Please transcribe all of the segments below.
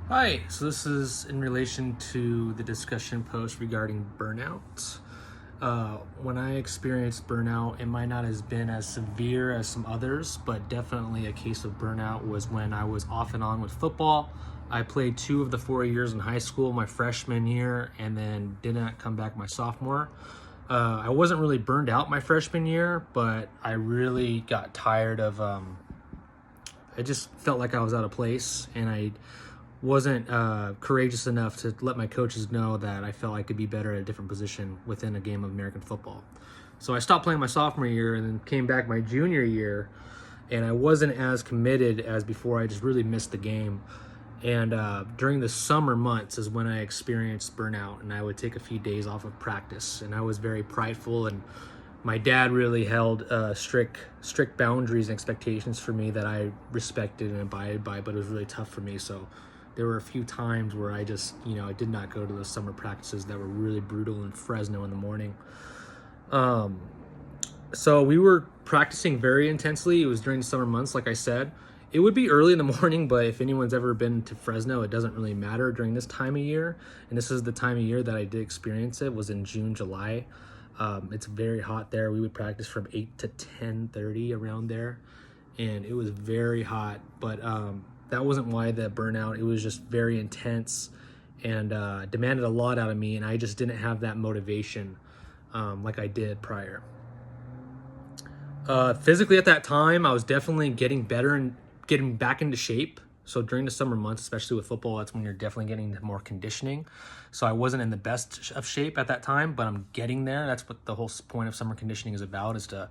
Hi, so this is in relation to the discussion post regarding burnout. When I experienced burnout, it might not have been as severe as some others, but definitely a case of burnout was when I was off and on with football. I played 2 of the 4 years in high school, my freshman year, and then didn't come back my sophomore. I wasn't really burned out my freshman year, but I really got tired of. I just felt like I was out of place, and I wasn't courageous enough to let my coaches know that I felt I could be better at a different position within a game of American football. So I stopped playing my sophomore year and then came back my junior year, and I wasn't as committed as before. I just really missed the game. And during the summer months is when I experienced burnout, and I would take a few days off of practice, and I was very prideful, and my dad really held strict boundaries and expectations for me that I respected and abided by, but it was really tough for me. So there were a few times where I just, I did not go to those summer practices that were really brutal in Fresno in the morning. So we were practicing very intensely. It was during the summer months, like I said. It would be early in the morning, but if anyone's ever been to Fresno, it doesn't really matter during this time of year. And this is the time of year that I did experience it, was in June, July. It's very hot there. We would practice from 8 to 10:30 around there, and it was very hot. But that wasn't why the burnout. It was just very intense and demanded a lot out of me, and I just didn't have that motivation like I did prior. Physically at that time, I was definitely getting better and getting back into shape. So during the summer months, especially with football, that's when you're definitely getting more conditioning. So I wasn't in the best of shape at that time, but I'm getting there. That's what the whole point of summer conditioning is about, is to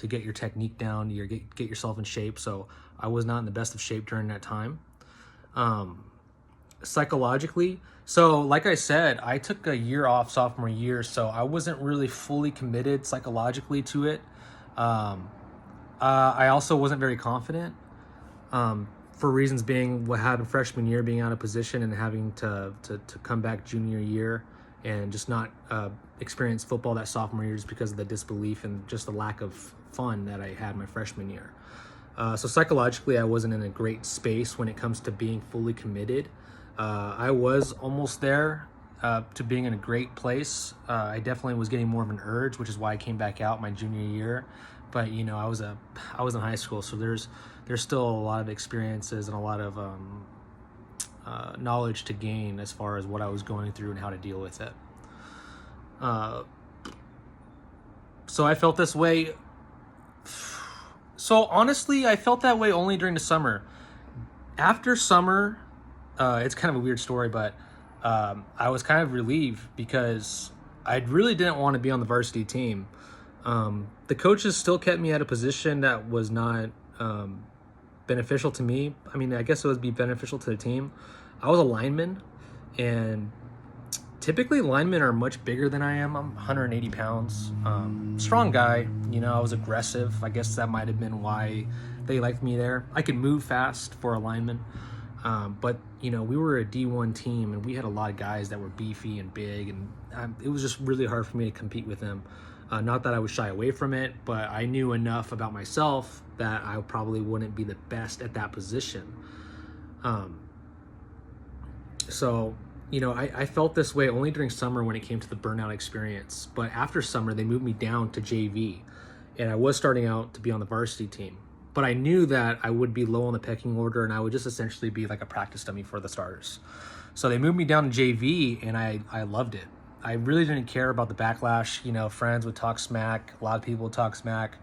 get your technique down, get yourself in shape. So I was not in the best of shape during that time. Psychologically, so like I said, I took a year off sophomore year, so I wasn't really fully committed psychologically to it. I also wasn't very confident, for reasons being what happened freshman year, being out of position and having to come back junior year and just not experience football that sophomore year just because of the disbelief and just the lack of fun that I had my freshman year. So psychologically, I wasn't in a great space when it comes to being fully committed. I was almost there to being in a great place. I definitely was getting more of an urge, which is why I came back out my junior year. But I was in high school, so there's still a lot of experiences and a lot of knowledge to gain as far as what I was going through and how to deal with it. So I felt this way. So honestly, I felt that way only during the summer. After summer, it's kind of a weird story, but I was kind of relieved because I really didn't want to be on the varsity team. The coaches still kept me at a position that was not beneficial to me. I mean, I guess it would be beneficial to the team. I was a lineman, and typically linemen are much bigger than I am. I'm 180 pounds, strong guy. I was aggressive. I guess that might have been why they liked me there. I could move fast for a lineman. But we were a D1 team, and we had a lot of guys that were beefy and big, and it was just really hard for me to compete with them. Not that I would shy away from it, but I knew enough about myself that I probably wouldn't be the best at that position. So I felt this way only during summer when it came to the burnout experience. But after summer, they moved me down to JV, and I was starting out to be on the varsity team. But I knew that I would be low on the pecking order, and I would just essentially be like a practice dummy for the starters. So they moved me down to JV, and I loved it. I really didn't care about the backlash. Friends would talk smack. A lot of people would talk smack.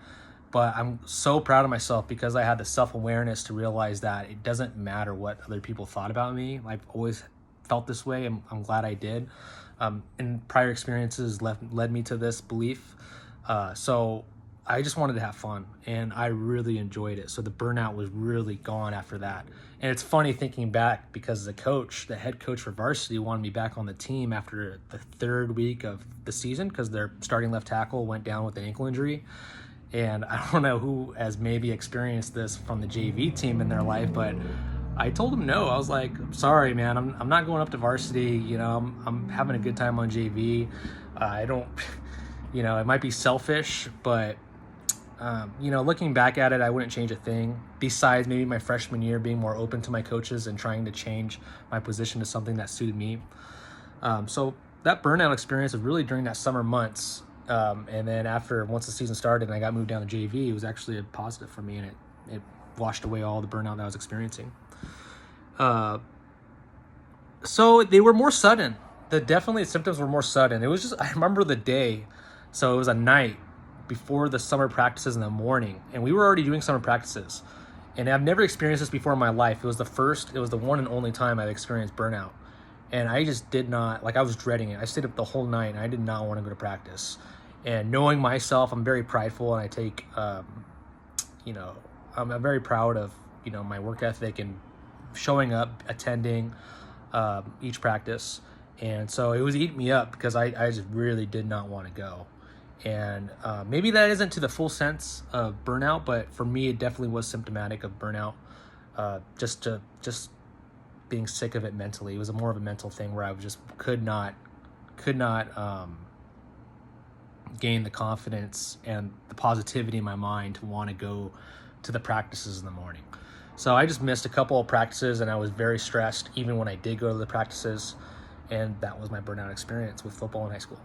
But I'm so proud of myself because I had the self-awareness to realize that it doesn't matter what other people thought about me. I've always felt this way, and I'm glad I did. And prior experiences led me to this belief. So I just wanted to have fun, and I really enjoyed it. So the burnout was really gone after that. And it's funny thinking back because the head coach for varsity wanted me back on the team after the third week of the season because their starting left tackle went down with an ankle injury. And I don't know who has maybe experienced this from the JV team in their life, but I told him no. I was like, I'm sorry, man. I'm not going up to varsity. I'm having a good time on JV. I don't, it might be selfish, but Looking back at it, I wouldn't change a thing besides maybe my freshman year being more open to my coaches and trying to change my position to something that suited me. So that burnout experience was really during that summer months. And then once the season started and I got moved down to JV, it was actually a positive for me, and it washed away all the burnout that I was experiencing. So they were more sudden. The symptoms were more sudden. It was just, I remember the day. So it was a night before the summer practices in the morning, and we were already doing summer practices. And I've never experienced this before in my life. It was the one and only time I've experienced burnout. And I just did not, I was dreading it. I stayed up the whole night and I did not want to go to practice. And knowing myself, I'm very prideful, and I take, I'm very proud of, my work ethic and showing up, attending each practice. And so it was eating me up because I just really did not want to go. And maybe that isn't to the full sense of burnout, but for me, it definitely was symptomatic of burnout. Just being sick of it mentally. It was more of a mental thing where I just could not gain the confidence and the positivity in my mind to want to go to the practices in the morning. So I just missed a couple of practices, and I was very stressed even when I did go to the practices. And that was my burnout experience with football in high school.